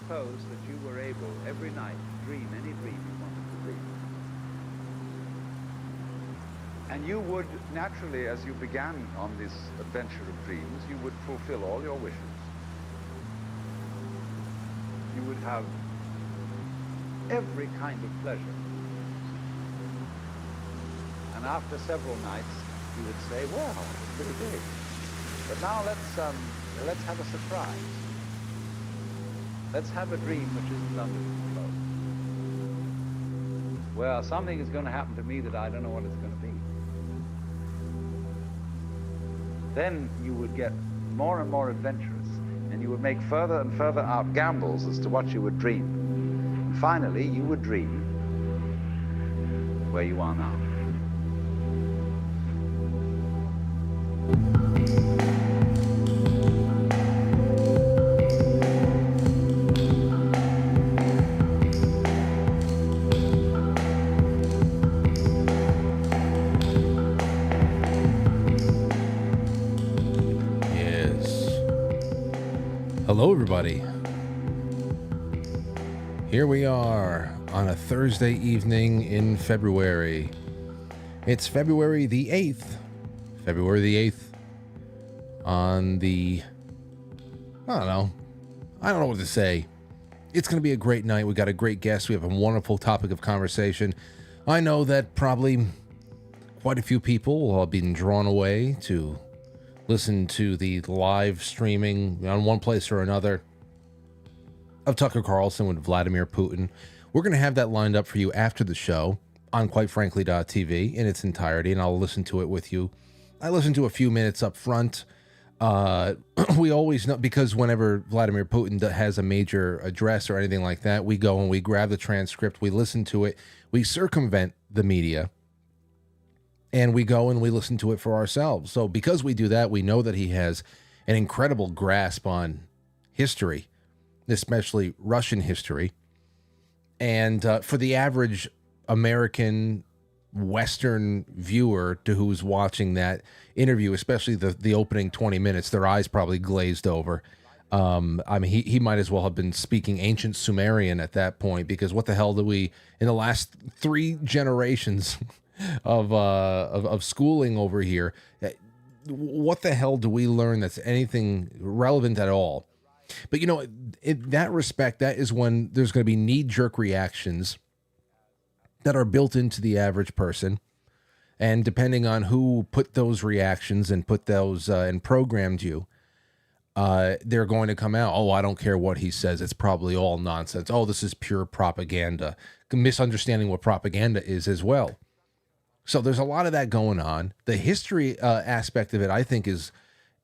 suppose that you were able every night to dream any dream you wanted to dream. And you would, naturally, as you began on this adventure of dreams, you would fulfill all your wishes. You would have every kind of pleasure. And after several nights, you would say, well, it's pretty big. But now let's have a surprise. Let's have a dream which isn't under control. Well, something is going to happen to me that I don't know what it's going to be. Then you would get more and more adventurous, and you would make further and further out gambles as to what you would dream. And finally, you would dream where you are now. Hello, everybody. Here we are on a Thursday evening in February. It's February the 8th. February the 8th on the... I don't know what to say. It's going to be a great night. We got a great guest. We have a wonderful topic of conversation. I know that probably quite a few people will have been drawn away to listen to the live streaming on one place or another of Tucker Carlson with Vladimir Putin. We're going to have that lined up for you after the show on quitefrankly.tv in its entirety, and I'll listen to it with you. I listen to a few minutes up front. We always know, because whenever Vladimir Putin has a major address or anything like that, we go and we grab the transcript, we listen to it, we circumvent the media, and we go and we listen to it for ourselves. So because we do that, we know that he has an incredible grasp on history, especially Russian history. And for the average American Western viewer to who's watching that interview, especially the opening 20 minutes, their eyes probably glazed over. I mean, he might as well have been speaking ancient Sumerian at that point, because what the hell do we, in the last 3 generations of schooling over here, what the hell do we learn that's anything relevant at all? But you know, in that respect, that is when there's going to be knee-jerk reactions that are built into the average person, and depending on who put those reactions and put those and programmed you, they're going to come out, oh, I don't care what he says, it's probably all nonsense. Oh, this is pure propaganda. Misunderstanding what propaganda is as well. So there's a lot of that going on. The history aspect of it, I think, is,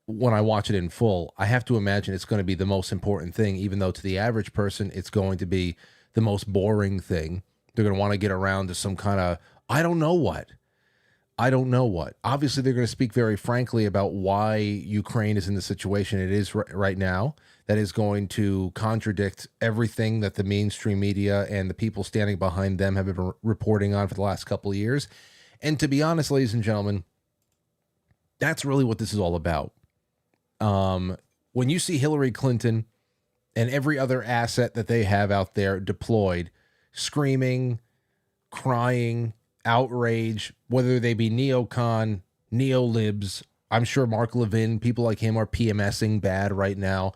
when I watch it in full, I have to imagine it's going to be the most important thing, even though to the average person, it's going to be the most boring thing. They're going to want to get around to some kind of, I don't know what. Obviously, they're going to speak very frankly about why Ukraine is in the situation it is right now. That is going to contradict everything that the mainstream media and the people standing behind them have been reporting on for the last couple of years. And to be honest, ladies and gentlemen, that's really what this is all about. When you see Hillary Clinton and every other asset that they have out there deployed, screaming, crying, outrage, whether they be neocon, neolibs, I'm sure Mark Levin, people like him are PMSing bad right now.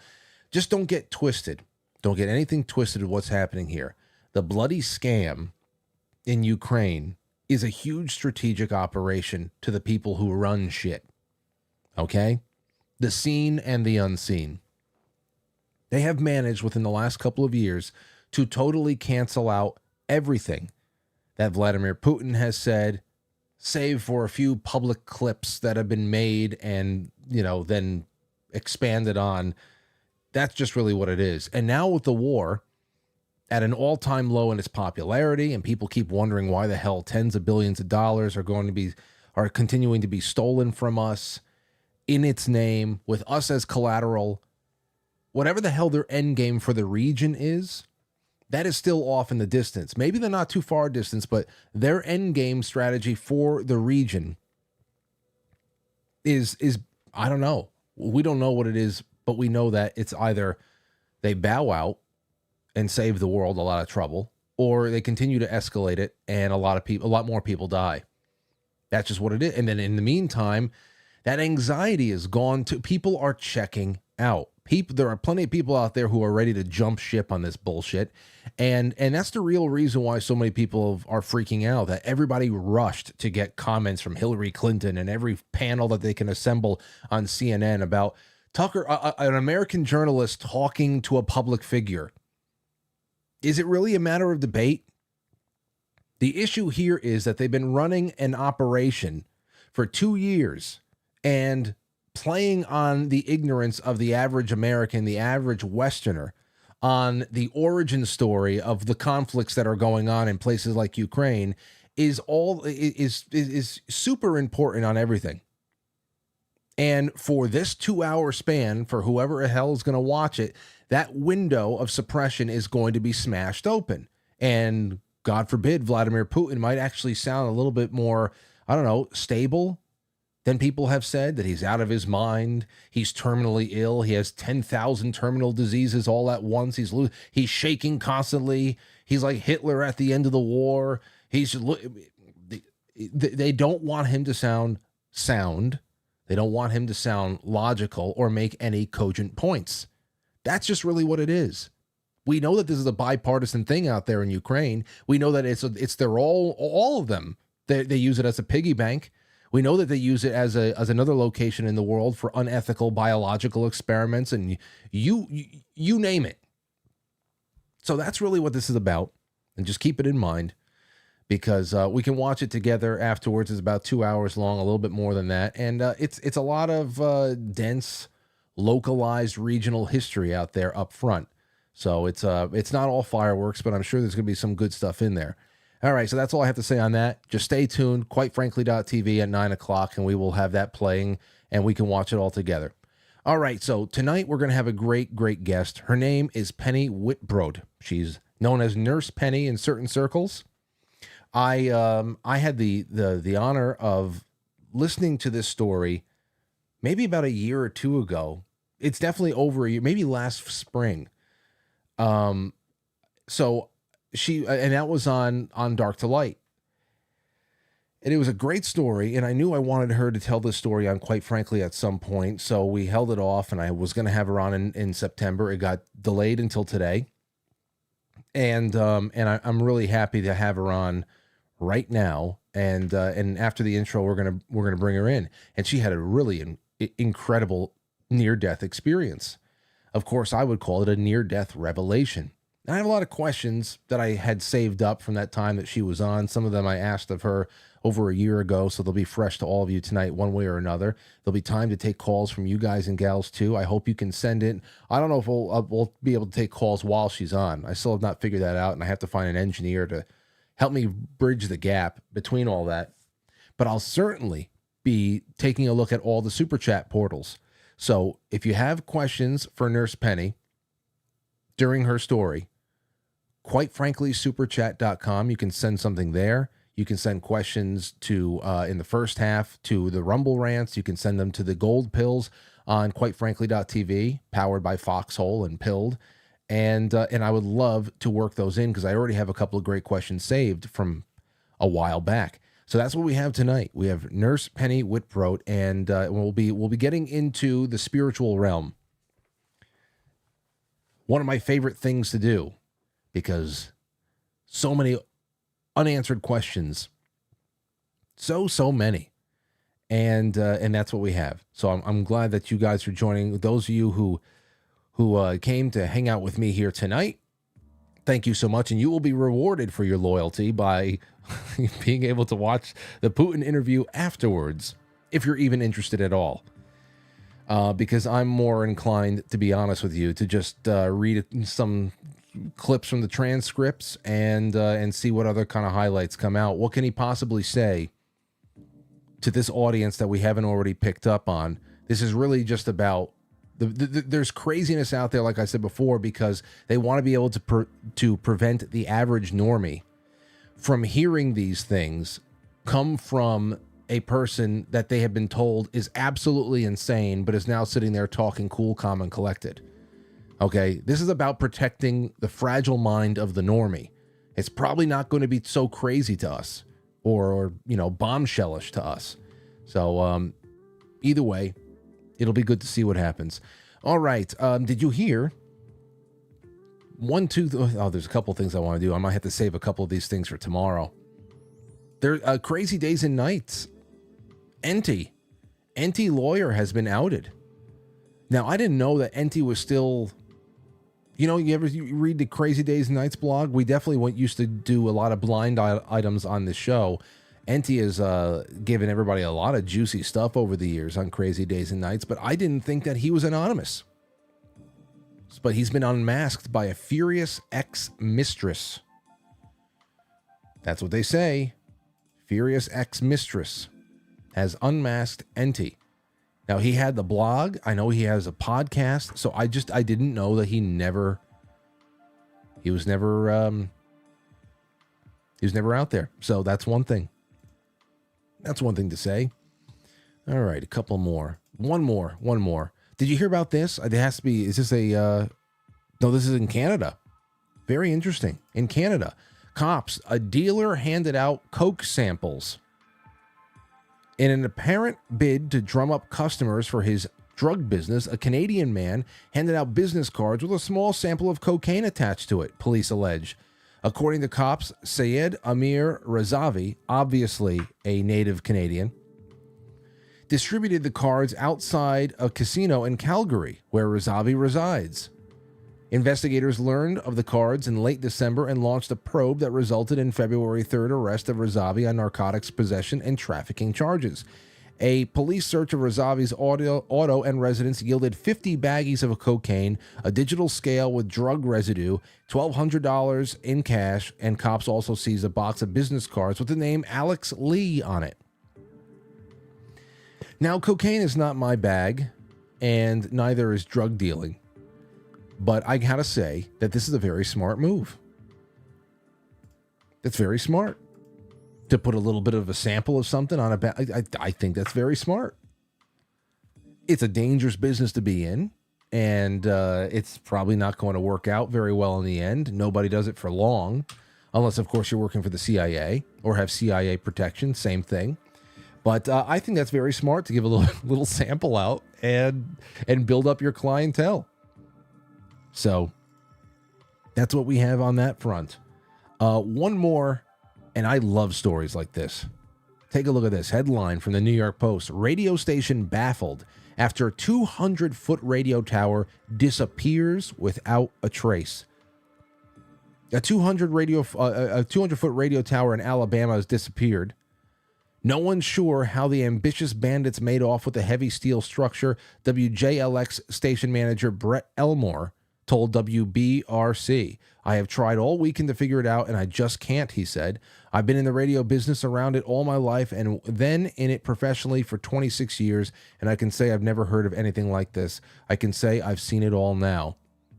Just don't get twisted. Don't get anything twisted of what's happening here. The bloody scam in Ukraine is a huge strategic operation to the people who run shit. Okay? The seen and the unseen. They have managed within the last couple of years to totally cancel out everything that Vladimir Putin has said, save for a few public clips that have been made and, then expanded on. That's just really what it is. And now with the war at an all-time low in its popularity, and people keep wondering why the hell tens of billions of dollars are continuing to be stolen from us in its name, with us as collateral, whatever the hell their end game for the region is, that is still off in the distance. Maybe they're not too far distance, but their end game strategy for the region is I don't know. We don't know what it is, but we know that it's either they bow out and save the world a lot of trouble, or they continue to escalate it and a lot more people die. That's just what it is. And then in the meantime, that anxiety is gone too. People are checking out. There are plenty of people out there who are ready to jump ship on this bullshit. And that's the real reason why so many people are freaking out, that everybody rushed to get comments from Hillary Clinton and every panel that they can assemble on CNN about Tucker, an American journalist talking to a public figure. Is it really a matter of debate? The issue here is that they've been running an operation for 2 years and playing on the ignorance of the average American, the average Westerner, on the origin story of the conflicts that are going on in places like Ukraine is super important on everything. And for this 2-hour span, for whoever the hell is going to watch it, that window of suppression is going to be smashed open. And God forbid, Vladimir Putin might actually sound a little bit more, I don't know, stable than people have said, that he's out of his mind. He's terminally ill. He has 10,000 terminal diseases all at once. He's shaking constantly. He's like Hitler at the end of the war. They don't want him to sound sound. They don't want him to sound logical or make any cogent points. That's just really what it is. We know that this is a bipartisan thing out there in Ukraine. We know that it's their all of them. They use it as a piggy bank. We know that they use it as another location in the world for unethical biological experiments, and you name it. So that's really what this is about, and just keep it in mind, because we can watch it together afterwards. It's about 2 hours long, a little bit more than that, and it's a lot of dense, localized regional history out there up front. So it's not all fireworks, but I'm sure there's going to be some good stuff in there. All right, so that's all I have to say on that. Just stay tuned, quitefrankly.tv at 9 o'clock, and we will have that playing, and we can watch it all together. All right, so tonight we're going to have a great, great guest. Her name is Penny Wittbrodt. She's known as Nurse Penny in certain circles. I had the honor of listening to this story maybe about a year or two ago. It's definitely over a year, maybe last spring. So that was on Dark to Light. And it was a great story, and I knew I wanted her to tell this story on Quite Frankly at some point, so we held it off, and I was going to have her on in September. It got delayed until today. And I'm really happy to have her on right now. And after the intro, we're gonna bring her in. And she had a really incredible near-death experience. Of course, I would call it a near-death revelation. And I have a lot of questions that I had saved up from that time that she was on. Some of them I asked of her over a year ago, so they'll be fresh to all of you tonight one way or another. There'll be time to take calls from you guys and gals too. I hope you can send it. I don't know if we'll be able to take calls while she's on. I still have not figured that out, and I have to find an engineer to help me bridge the gap between all that. But I'll certainly be taking a look at all the Super Chat portals. So if you have questions for Nurse Penny during her story, quitefranklysuperchat.com. You can send something there. You can send questions to, in the first half, to the Rumble Rants. You can send them to the Gold Pills on quitefrankly.tv, powered by Foxhole and Pilled. And I would love to work those in, because I already have a couple of great questions saved from a while back. So that's what we have tonight. We have Nurse Penny Wittbrodt, and we'll be getting into the spiritual realm. One of my favorite things to do, because so many unanswered questions, so many, and that's what we have. So I'm glad that you guys are joining. Those of you who came to hang out with me here tonight, thank you so much, and you will be rewarded for your loyalty by being able to watch the Putin interview afterwards, if you're even interested at all. Because I'm more inclined, to be honest with you, to just read some clips from the transcripts and see what other kind of highlights come out. What can he possibly say to this audience that we haven't already picked up on? This is really just about there's craziness out there, like I said before, because they want to be able to prevent the average normie from hearing these things come from a person that they have been told is absolutely insane, but is now sitting there talking cool, calm, and collected. Okay, this is about protecting the fragile mind of the normie. It's probably not going to be so crazy to us or bombshellish to us. So either way, it'll be good to see what happens. All right, did you hear? There's a couple things I want to do. I might have to save a couple of these things for tomorrow. There crazy days and nights. Enty lawyer has been outed. Now, I didn't know that Enty was still... you read the Crazy Days and Nights blog? We definitely used to do a lot of blind items on the show. Enty has given everybody a lot of juicy stuff over the years on Crazy Days and Nights, but I didn't think that he was anonymous. But he's been unmasked by a furious ex-mistress. That's what they say. Furious ex-mistress has unmasked Enty. Now, he had the blog. I know he has a podcast. So I didn't know that he was never out there. So that's one thing. That's one thing to say. All right, a couple more. One more. Did you hear about this? It has to be, is this no, this is in Canada. Very interesting. In Canada, a dealer handed out coke samples. In an apparent bid to drum up customers for his drug business, a Canadian man handed out business cards with a small sample of cocaine attached to it, police allege. According to cops, Syed Amir Razavi, obviously a native Canadian, distributed the cards outside a casino in Calgary, where Razavi resides. Investigators learned of the cards in late December and launched a probe that resulted in February 3rd arrest of Razavi on narcotics possession and trafficking charges. A police search of Razavi's auto and residence yielded 50 baggies of cocaine, a digital scale with drug residue, $1,200 in cash, and cops also seized a box of business cards with the name Alex Lee on it. Now, cocaine is not my bag, and neither is drug dealing. But I gotta say that this is a very smart move. That's very smart. To put a little bit of a sample of something on a bag, I think that's very smart. It's a dangerous business to be in, and it's probably not going to work out very well in the end. Nobody does it for long, unless, of course, you're working for the CIA or have CIA protection, same thing. But I think that's very smart to give a little sample out and build up your clientele. So that's what we have on that front. One more, and I love stories like this. Take a look at this headline from the New York Post. Radio station baffled after 200-foot radio tower disappears without a trace. A 200-foot radio tower in Alabama has disappeared. No one's sure how the ambitious bandits made off with the heavy steel structure. WJLX station manager Brett Elmore told WBRC, "I have tried all weekend to figure it out, and I just can't," he said. "I've been in the radio business around it all my life, and then in it professionally for 26 years, and I can say I've never heard of anything like this. I can say I've seen it all now."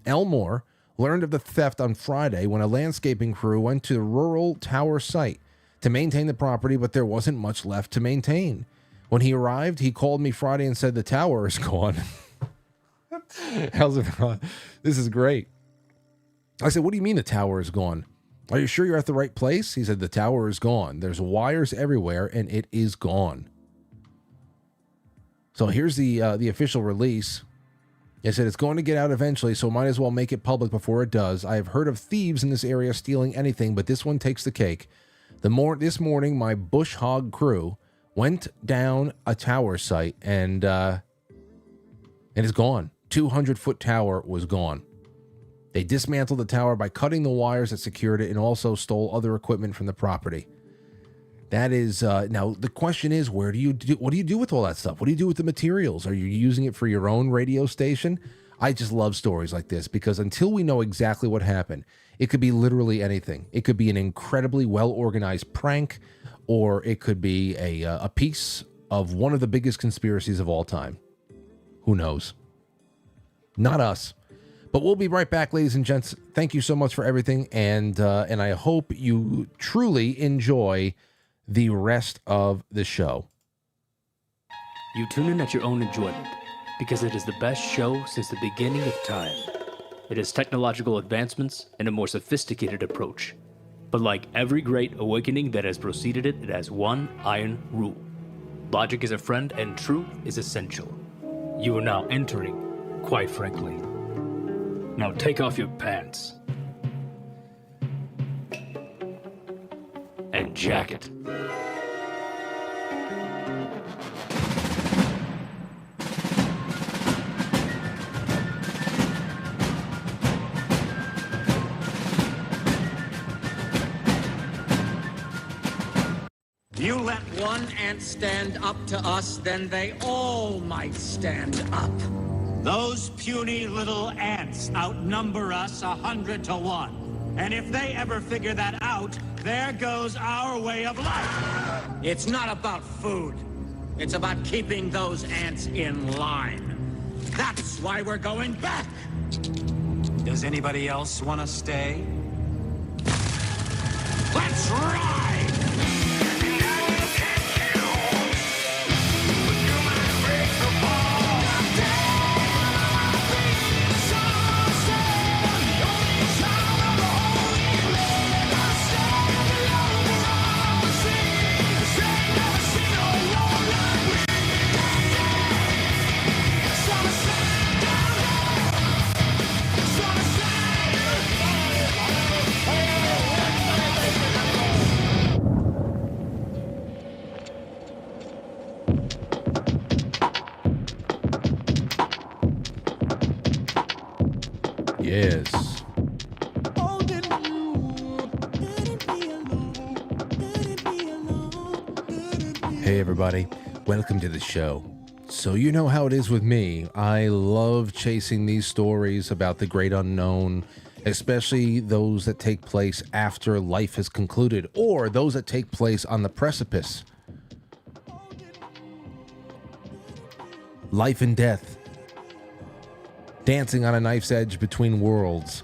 Elmore learned of the theft on Friday when a landscaping crew went to the rural tower site to maintain the property, but there wasn't much left to maintain. When he arrived, he called me Friday and said the tower is gone. How's it going? This is great. I said, "What do you mean the tower is gone? Are you sure you're at the right place?" He said, "The tower is gone. There's wires everywhere, and it is gone." So here's the official release. It said, "It's going to get out eventually, so might as well make it public before it does. I have heard of thieves in this area stealing anything, but this one takes the cake. This morning, my bush hog crew went down a tower site, and it's gone. 200-foot tower was gone. They dismantled the tower by cutting the wires that secured it and also stole other equipment from the property." That is, now the question is, what do you do with all that stuff? What do you do with the materials? Are you using it for your own radio station? I just love stories like this because until we know exactly what happened, it could be literally anything. It could be an incredibly well-organized prank, or it could be a piece of one of the biggest conspiracies of all time. Who knows? Not us. But we'll be right back, ladies and gents. Thank you so much for everything, and I hope you truly enjoy the rest of the show. You tune in at your own enjoyment, because it is the best show since the beginning of time. It is technological advancements and a more sophisticated approach. But like every great awakening that has preceded it, it has one iron rule. Logic is a friend and truth is essential. You are now entering, quite frankly. Now take off your pants. And jacket. You let one ant stand up to us, then they all might stand up. Those puny little ants outnumber us 100 to 1. And if they ever figure that out, there goes our way of life. It's not about food. It's about keeping those ants in line. That's why we're going back. Does anybody else want to stay? Let's ride! Yes. Hey everybody, welcome to the show. So you know how it is with me. I love chasing these stories about the great unknown, especially those that take place after life has concluded, or those that take place on the precipice. Life and death. Dancing on a knife's edge between worlds.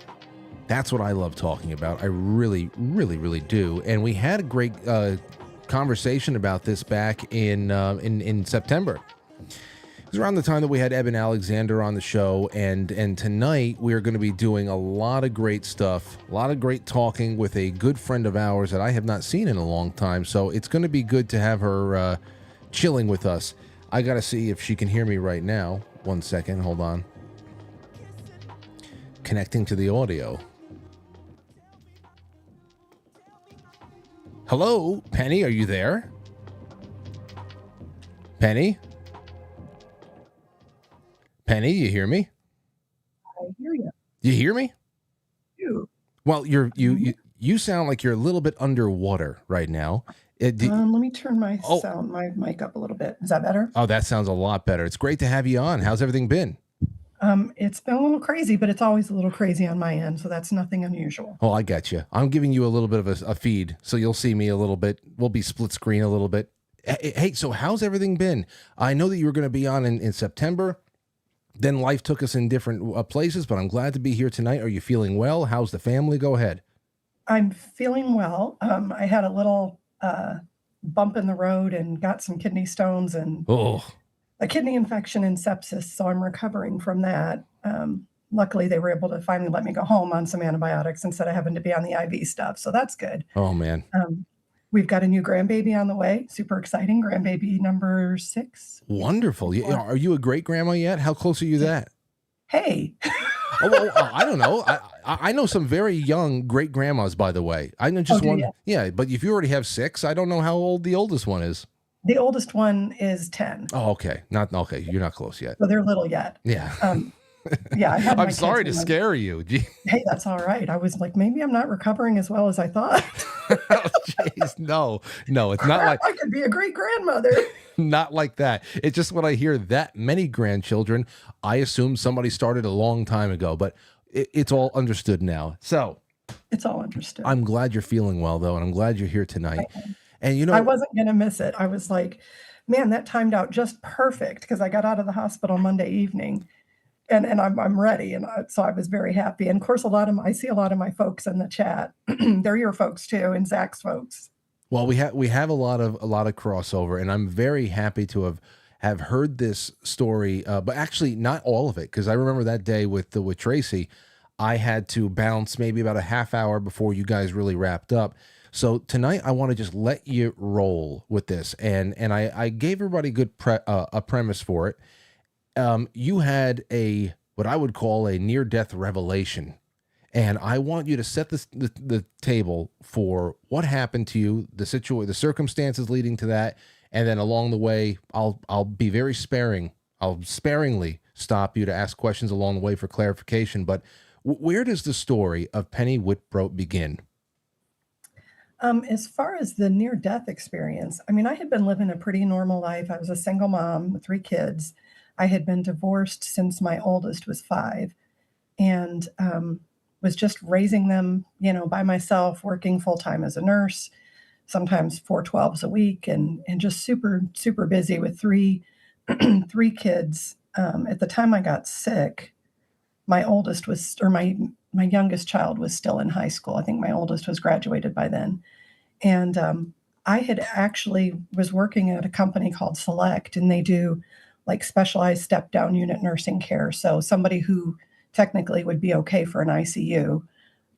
That's what I love talking about. I really, really, really do. And we had a great conversation about this back in September. It was around the time that we had Eben Alexander on the show, and tonight we are going to be doing a lot of great stuff, a lot of great talking with a good friend of ours that I have not seen in a long time. So it's going to be good to have her chilling with us. I got to see if she can hear me right now. 1 second, hold on. Connecting to the audio. Hello, Penny, are you there? Penny? Penny, you hear me? I hear you. You hear me? You. Well, you sound like you're a little bit underwater right now. Let me turn my my mic up a little bit. Is that better? Oh, that sounds a lot better. It's great to have you on. How's everything been? It's been a little crazy, but it's always a little crazy on my end, so that's nothing unusual. Oh, I got you. I'm giving you a little bit of a feed, so you'll see me a little bit. We'll be split screen a little bit. Hey, so how's everything been? I know that you were going to be on in September. Then life took us in different places, but I'm glad to be here tonight. Are you feeling well? How's the family? Go ahead. I'm feeling well. I had a little bump in the road and got some kidney stones and a kidney infection and sepsis, so I'm recovering from that. Luckily, they were able to finally let me go home on some antibiotics instead of having to be on the IV stuff, so that's good. Oh, man. We've got a new grandbaby on the way. Super exciting. Grandbaby number 6. Wonderful. Yeah, are you a great-grandma yet? How close are you to that? Hey. I don't know. I know some very young great-grandmas, by the way. I know just one. Yeah, but if you already have 6, I don't know how old the oldest one is. The oldest one is 10. Oh, okay. Not okay. You're not close yet. So they're little yet. Yeah. Yeah. I'm sorry to scare you. Hey, that's all right. I was like, maybe I'm not recovering as well as I thought. Oh, jeez. No, it's not like I could be a great grandmother. Not like that. It's just when I hear that many grandchildren, I assume somebody started a long time ago, but it's all understood now. So it's all understood. I'm glad you're feeling well, though, and I'm glad you're here tonight. And you know, I wasn't going to miss it. I was like, man, that timed out just perfect because I got out of the hospital Monday evening, and I'm ready, and so I was very happy. And of course, I see a lot of my folks in the chat. They're your folks too, and Zach's folks. Well, we have a lot of crossover, and I'm very happy to have heard this story, but actually not all of it, because I remember that day with Tracy. I had to bounce maybe about a half hour before you guys really wrapped up. So tonight I want to just let you roll with this, and I gave everybody a premise for it. You had what I would call a near-death revelation, and I want you to set the table for what happened to you, the circumstances leading to that, and then along the way, I'll be very sparing. I'll sparingly stop you to ask questions along the way for clarification. But where does the story of Penny Wittbrodt begin? As far as the near-death experience, I mean, I had been living a pretty normal life. I was a single mom with 3 kids. I had been divorced since my oldest was 5, and was just raising them, by myself, working full-time as a nurse, sometimes 4 12s a week, and just super, super busy with 3 kids. At the time I got sick, my youngest child was still in high school. I think my oldest was graduated by then. And I had actually was working at a company called Select, and they do like specialized step-down unit nursing care. So somebody who technically would be okay for an ICU,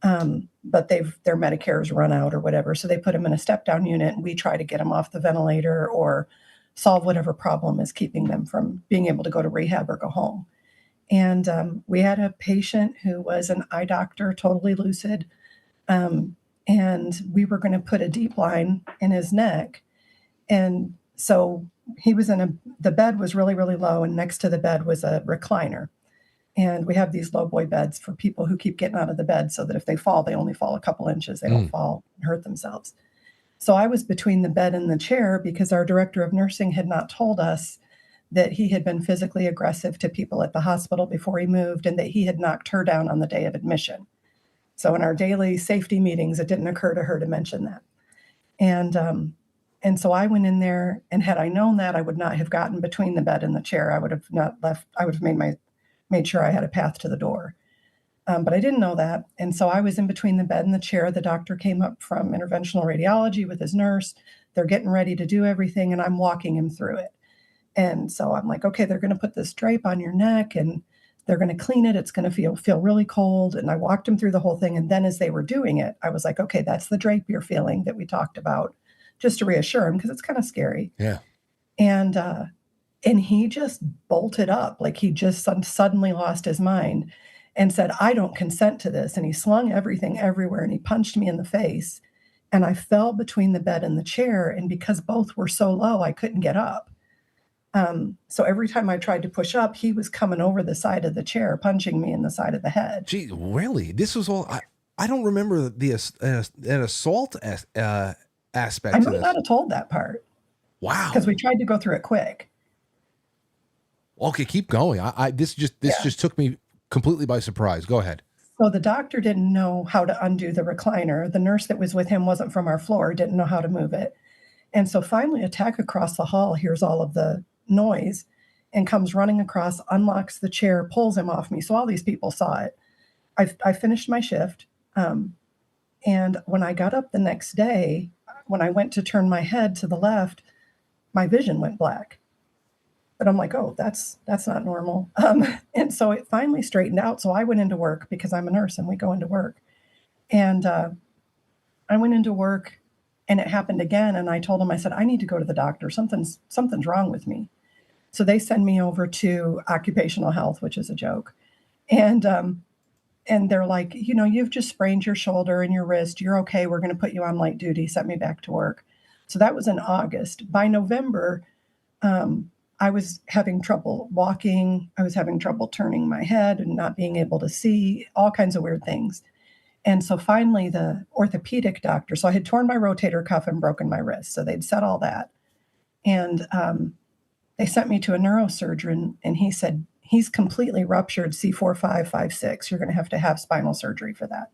but their Medicare's run out or whatever. So they put them in a step-down unit, and we try to get them off the ventilator or solve whatever problem is keeping them from being able to go to rehab or go home. And we had a patient who was an eye doctor, totally lucid. And we were going to put a deep line in his neck. And so he was the bed was really, really low. And next to the bed was a recliner. And we have these low boy beds for people who keep getting out of the bed so that if they fall, they only fall a couple inches. They don't fall and hurt themselves. So I was between the bed and the chair because our director of nursing had not told us that he had been physically aggressive to people at the hospital before he moved, and that he had knocked her down on the day of admission. So in our daily safety meetings, it didn't occur to her to mention that. And so I went in there, and had I known that, I would not have gotten between the bed and the chair. I would have not left. I would have made sure I had a path to the door. But I didn't know that. And so I was in between the bed and the chair. The doctor came up from interventional radiology with his nurse. They're getting ready to do everything, and I'm walking him through it. And so I'm like, okay, they're going to put this drape on your neck, and they're going to clean it. It's going to feel really cold. And I walked him through the whole thing. And then as they were doing it, I was like, okay, that's the drape you're feeling that we talked about, just to reassure him, because it's kind of scary. Yeah. And he just bolted up, like he just suddenly lost his mind and said, I don't consent to this. And he slung everything everywhere, and he punched me in the face. And I fell between the bed and the chair. And because both were so low, I couldn't get up. So every time I tried to push up, he was coming over the side of the chair, punching me in the side of the head. Gee, really? This was all, I don't remember an assault aspect I to might this. not have told that part. Wow. Because we tried to go through it quick. Okay, keep going. This just took me completely by surprise. Go ahead. So the doctor didn't know how to undo the recliner. The nurse that was with him wasn't from our floor, didn't know how to move it. And so finally a tech across the hall hears all of the noise and comes running across, unlocks the chair, pulls him off me. So all these people saw it. I finished my shift. And when I got up the next day, when I went to turn my head to the left, my vision went black. But I'm like, oh, that's not normal. And so it finally straightened out. So I went into work because I'm a nurse and we go into work. And I went into work, and it happened again. And I told them, I said, I need to go to the doctor. Something's wrong with me. So they send me over to occupational health, which is a joke. And they're like, you've just sprained your shoulder and your wrist. You're okay. We're going to put you on light duty. Set me back to work. So that was in August. By November, I was having trouble walking. I was having trouble turning my head and not being able to see, all kinds of weird things. And so finally the orthopedic doctor, so I had torn my rotator cuff and broken my wrist. So they'd said all that. And they sent me to a neurosurgeon, and he said, he's completely ruptured C4-5-5-6. You're going to have spinal surgery for that.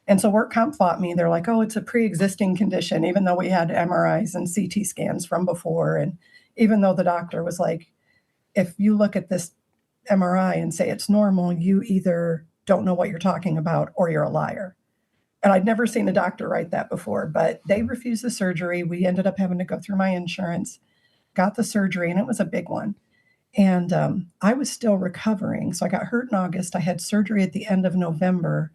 And so work comp fought me. They're like, oh, it's a pre-existing condition, even though we had MRIs and CT scans from before. And even though the doctor was like, if you look at this MRI and say it's normal, you either don't know what you're talking about or you're a liar. And I'd never seen a doctor write that before, but they refused the surgery. We ended up having to go through my insurance, got the surgery, and it was a big one. And I was still recovering. So I got hurt in August. I had surgery at the end of November.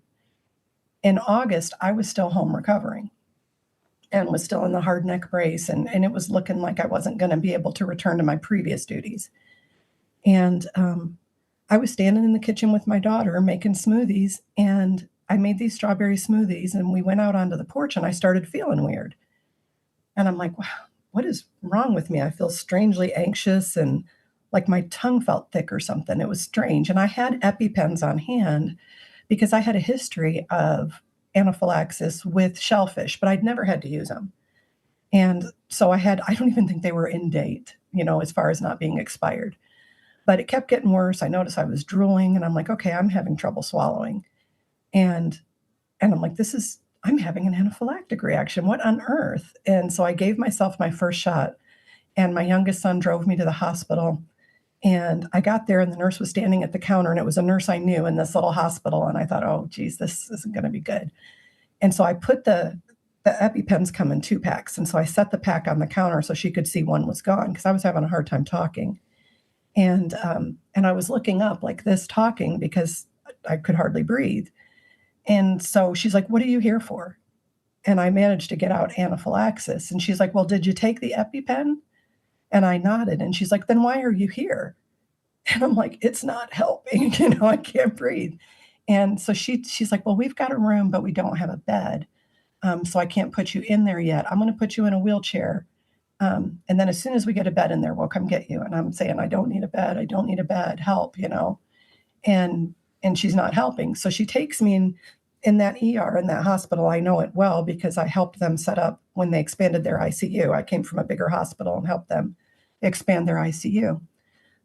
In August, I was still home recovering and was still in the hard neck brace. And it was looking like I wasn't going to be able to return to my previous duties. And I was standing in the kitchen with my daughter making smoothies. And I made these strawberry smoothies. And we went out onto the porch and I started feeling weird. And I'm like, wow, what is wrong with me? I feel strangely anxious and like my tongue felt thick or something. It was strange. And I had EpiPens on hand because I had a history of anaphylaxis with shellfish, but I'd never had to use them. And so I don't even think they were in date, as far as not being expired. But it kept getting worse. I noticed I was drooling and I'm like, okay, I'm having trouble swallowing. And I'm like, I'm having an anaphylactic reaction. What on earth? And so I gave myself my first shot and my youngest son drove me to the hospital. And I got there and the nurse was standing at the counter and it was a nurse I knew in this little hospital. And I thought, oh, geez, this isn't going to be good. And so I put the EpiPens come in 2 packs. And so I set the pack on the counter so she could see one was gone because I was having a hard time talking. And I was looking up like this talking because I could hardly breathe. And so she's like, what are you here for? And I managed to get out anaphylaxis. And she's like, well, did you take the EpiPen? And I nodded. And she's like, then why are you here? And I'm like, it's not helping. I can't breathe. And so she's like, well, we've got a room, but we don't have a bed. So I can't put you in there yet. I'm going to put you in a wheelchair. And then as soon as we get a bed in there, we'll come get you. And I'm saying, I don't need a bed. I don't need a bed. Help, And she's not helping. So she takes me in that ER, in that hospital. I know it well because I helped them set up when they expanded their ICU. I came from a bigger hospital and helped them expand their ICU.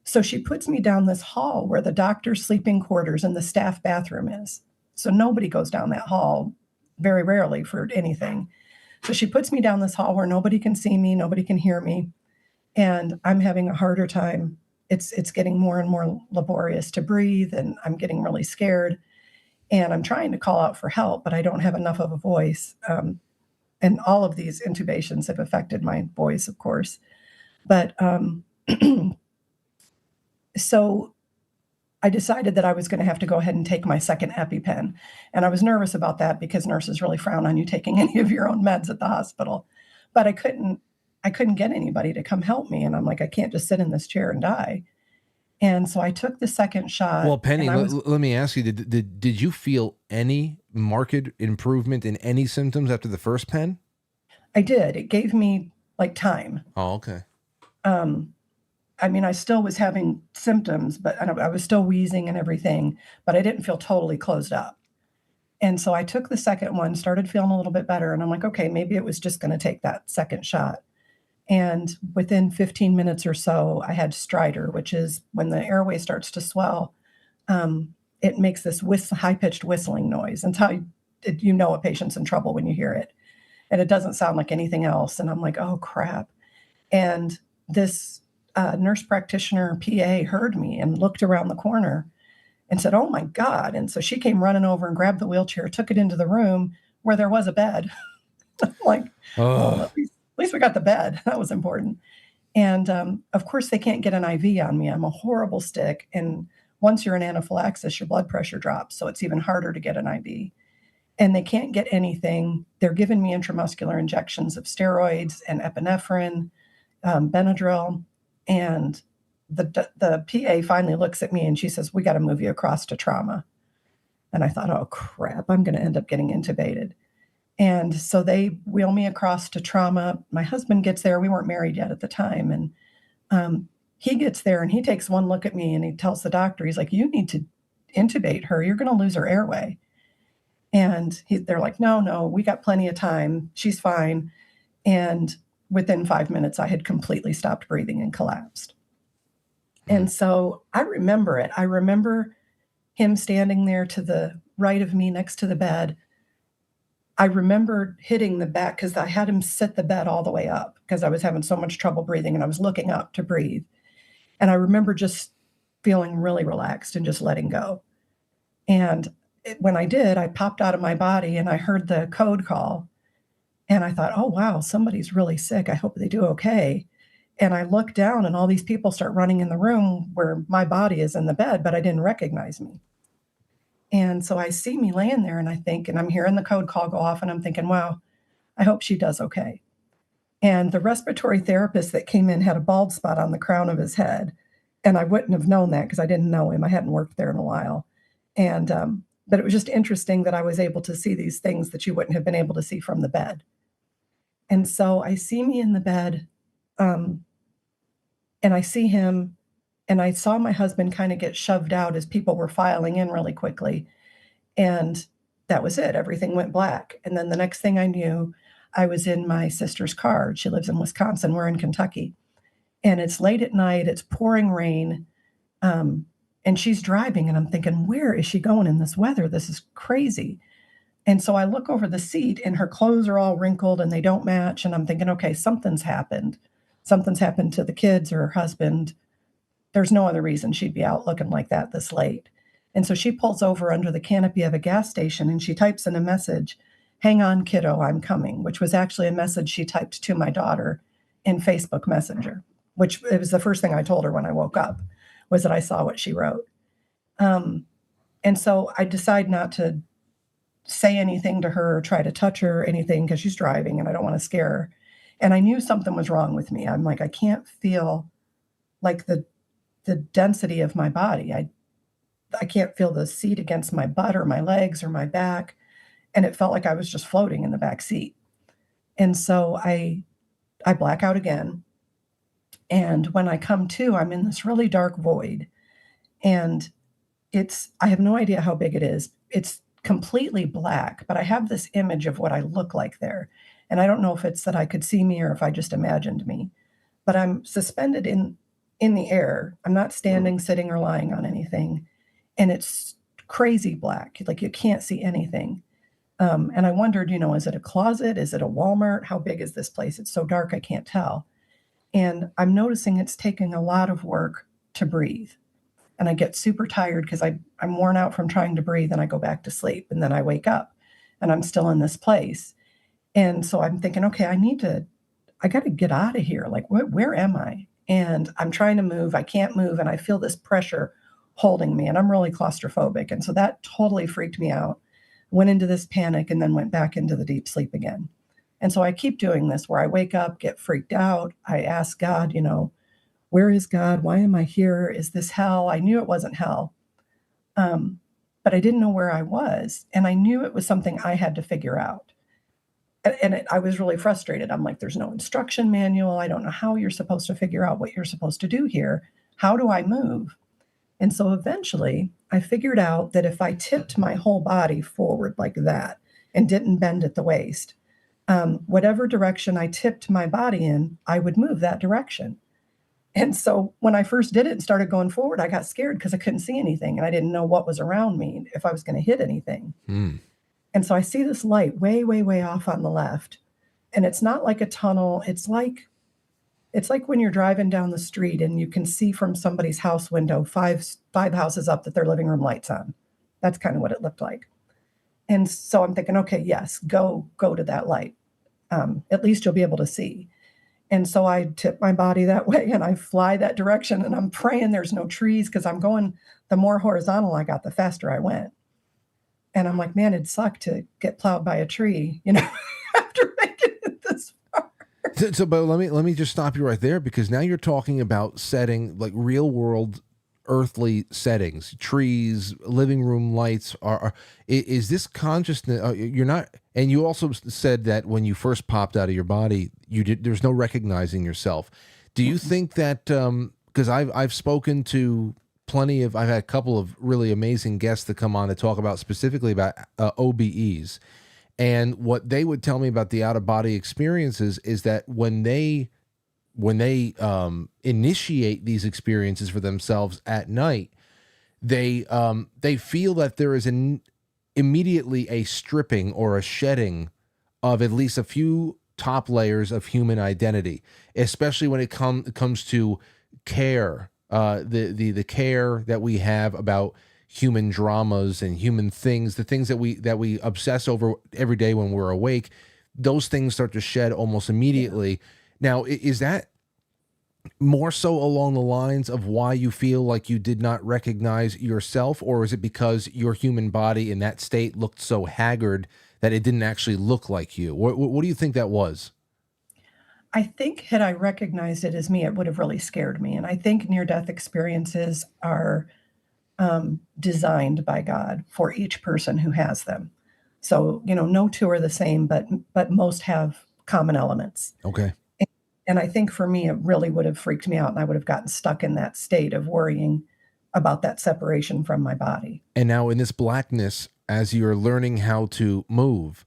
So she puts me down this hall where the doctor's sleeping quarters and the staff bathroom is. So nobody goes down that hall, very rarely for anything. So she puts me down this hall where nobody can see me, nobody can hear me. And I'm having a harder time. It's getting more and more laborious to breathe, and I'm getting really scared. And I'm trying to call out for help, but I don't have enough of a voice. And all of these intubations have affected my voice, of course. But so I decided that I was going to have to go ahead and take my second EpiPen. And I was nervous about that because nurses really frown on you taking any of your own meds at the hospital. But I couldn't get anybody to come help me. And I'm like, I can't just sit in this chair and die. And so I took the second shot. Well, Penny, let me ask you, did you feel any marked improvement in any symptoms after the first pen? I did. It gave me like time. Oh, okay. I still was having symptoms, but I was still wheezing and everything, but I didn't feel totally closed up. And so I took the second one, started feeling a little bit better. And I'm like, okay, maybe it was just going to take that second shot. And within 15 minutes or so, I had stridor, which is when the airway starts to swell. It makes this high-pitched whistling noise. And it's how you know a patient's in trouble when you hear it. And it doesn't sound like anything else. And I'm like, oh, crap. And this nurse practitioner PA heard me and looked around the corner and said, oh, my God. And so she came running over and grabbed the wheelchair, took it into the room where there was a bed. I'm like, well, at least we got the bed. That was important. And of course, they can't get an IV on me. I'm a horrible stick. And once you're in anaphylaxis, your blood pressure drops. So it's even harder to get an IV. And they can't get anything. They're giving me intramuscular injections of steroids and epinephrine, Benadryl. And the PA finally looks at me and she says, we got to move you across to trauma. And I thought, oh, crap, I'm going to end up getting intubated. And so they wheel me across to trauma. My husband gets there. We weren't married yet at the time. And he gets there and he takes one look at me and he tells the doctor, he's like, you need to intubate her. You're going to lose her airway. And they're like, no, we got plenty of time. She's fine. And within 5 minutes, I had completely stopped breathing and collapsed. And so I remember it. I remember him standing there to the right of me next to the bed. I remember hitting the back because I had him sit the bed all the way up because I was having so much trouble breathing and I was looking up to breathe. And I remember just feeling really relaxed and just letting go. And when I did, I popped out of my body and I heard the code call. And I thought, oh, wow, somebody's really sick. I hope they do okay. And I look down and all these people start running in the room where my body is in the bed, but I didn't recognize me. And so I see me laying there and I think, and I'm hearing the code call go off and I'm thinking, wow, I hope she does okay. And the respiratory therapist that came in had a bald spot on the crown of his head. And I wouldn't have known that because I didn't know him. I hadn't worked there in a while. And, but it was just interesting that I was able to see these things that you wouldn't have been able to see from the bed. And so I see me in the bed, and I see him, and I saw my husband kind of get shoved out as people were filing in really quickly. And that was it. Everything went black. And then the next thing I knew, I was in my sister's car. She lives in Wisconsin. We're in Kentucky. And it's late at night. It's pouring rain. And she's driving. And I'm thinking, where is she going in this weather? This is crazy. And so I look over the seat and her clothes are all wrinkled and they don't match. And I'm thinking, okay, something's happened. Something's happened to the kids or her husband. There's no other reason she'd be out looking like that this late. And so she pulls over under the canopy of a gas station and she types in a message, "Hang on, kiddo, I'm coming," which was actually a message she typed to my daughter in Facebook Messenger, which it was the first thing I told her when I woke up, was that I saw what she wrote. And so I decide not to say anything to her or try to touch her or anything because she's driving and I don't want to scare her. And I knew something was wrong with me. I'm like, I can't feel like the density of my body. I can't feel the seat against my butt or my legs or my back. And it felt like I was just floating in the back seat. And so I black out again. And when I come to, I'm in this really dark void. And I have no idea how big it is. It's completely black, but I have this image of what I look like there. And I don't know if it's that I could see me or if I just imagined me. But I'm suspended in the air. I'm not standing, sitting, or lying on anything. And it's crazy black. Like you can't see anything. And I wondered, is it a closet? Is it a Walmart? How big is this place? It's so dark, I can't tell. And I'm noticing it's taking a lot of work to breathe. And I get super tired because I'm worn out from trying to breathe and I go back to sleep. And then I wake up and I'm still in this place. And so I'm thinking, okay, I got to get out of here. Like, where am I? And I'm trying to move. I can't move. And I feel this pressure holding me. And I'm really claustrophobic. And so that totally freaked me out. Went into this panic and then went back into the deep sleep again. And so I keep doing this where I wake up, get freaked out. I ask God, where is God? Why am I here? Is this hell? I knew it wasn't hell. But I didn't know where I was. And I knew it was something I had to figure out. And I was really frustrated. I'm like, there's no instruction manual. I don't know how you're supposed to figure out what you're supposed to do here. How do I move? And so eventually I figured out that if I tipped my whole body forward like that and didn't bend at the waist, whatever direction I tipped my body in, I would move that direction. And so when I first did it and started going forward, I got scared because I couldn't see anything and I didn't know what was around me, if I was going to hit anything. And so I see this light way, way, way off on the left. And it's not like a tunnel. It's like when you're driving down the street and you can see from somebody's house window five houses up that their living room light's on. That's kind of what it looked like. And so I'm thinking, okay, yes, go to that light. At least you'll be able to see. And so I tip my body that way and I fly that direction and I'm praying there's no trees because I'm going, the more horizontal I got, the faster I went. And I'm like, man, it'd suck to get plowed by a tree, after making it this far. So, but let me just stop you right there because now you're talking about setting like real world earthly settings, trees, living room lights. Is this consciousness? You're not, and you also said that when you first popped out of your body, there's no recognizing yourself. Do you think that? Because I've spoken to I've had a couple of really amazing guests that come on to talk about specifically about OBEs, and what they would tell me about the out of body experiences is that when they initiate these experiences for themselves at night, they feel that there is immediately a stripping or a shedding of at least a few top layers of human identity, especially when it comes to care, the care that we have about human dramas and human things, the things that we obsess over every day when we're awake. Those things start to shed almost immediately. Now, is that more so along the lines of why you feel like you did not recognize yourself, or is it because your human body in that state looked so haggard that it didn't actually look like you? What do you think that was? I think had I recognized it as me, it would have really scared me. And I think near-death experiences are designed by God for each person who has them. So, no two are the same, but most have common elements. Okay. And I think for me, it really would have freaked me out, and I would have gotten stuck in that state of worrying about that separation from my body. And now in this blackness, as you're learning how to move,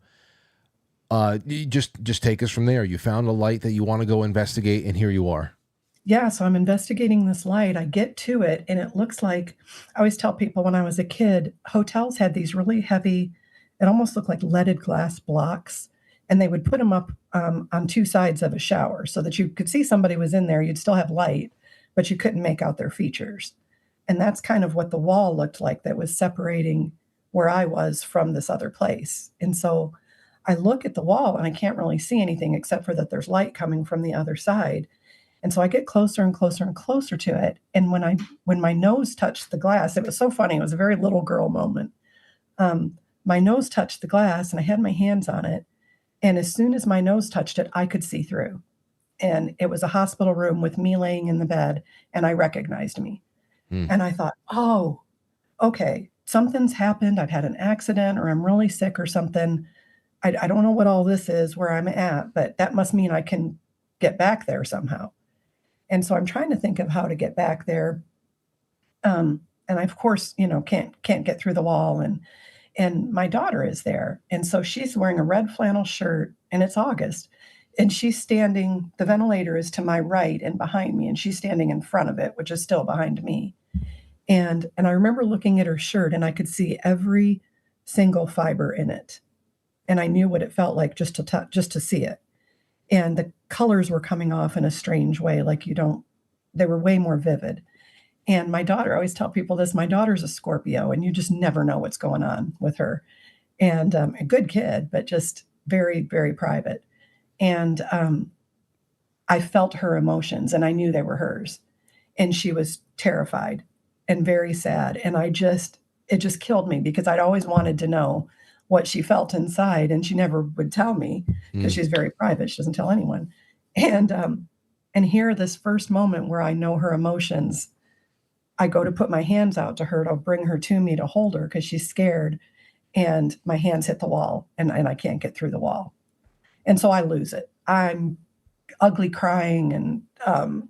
you just take us from there. You found a light that you want to go investigate, and here you are. Yeah, so I'm investigating this light. I get to it, and it looks like, I always tell people when I was a kid, hotels had these really heavy, it almost looked like leaded glass blocks, and they would put them up on two sides of a shower so that you could see somebody was in there. You'd still have light, but you couldn't make out their features. And that's kind of what the wall looked like that was separating where I was from this other place. And so I look at the wall and I can't really see anything except for that there's light coming from the other side. And so I get closer and closer and closer to it. And when my nose touched the glass, it was so funny. It was a very little girl moment. My nose touched the glass and I had my hands on it. And as soon as my nose touched it, I could see through. And it was a hospital room with me laying in the bed, and I recognized me. And I thought, oh, okay, something's happened. I've had an accident or I'm really sick or something. I don't know what all this is where I'm at, but that must mean I can get back there somehow. And so I'm trying to think of how to get back there. And I, of course, can't get through the wall. And my daughter is there. And so she's wearing a red flannel shirt, and it's August. And she's standing, the ventilator is to my right and behind me, and she's standing in front of it, which is still behind me. And I remember looking at her shirt, and I could see every single fiber in it. And I knew what it felt like just to see it. And the colors were coming off in a strange way, like they were way more vivid. And my daughter, I always tell people this, my daughter's a Scorpio, and you just never know what's going on with her. And a good kid, but just very, very private. And I felt her emotions, and I knew they were hers. And she was terrified and very sad. And it just killed me because I'd always wanted to know what she felt inside, and she never would tell me because she's very private. She doesn't tell anyone. And here, this first moment where I know her emotions, I go to put my hands out to her to bring her to me to hold her because she's scared, and my hands hit the wall, and I can't get through the wall. And so I lose it. I'm ugly crying and,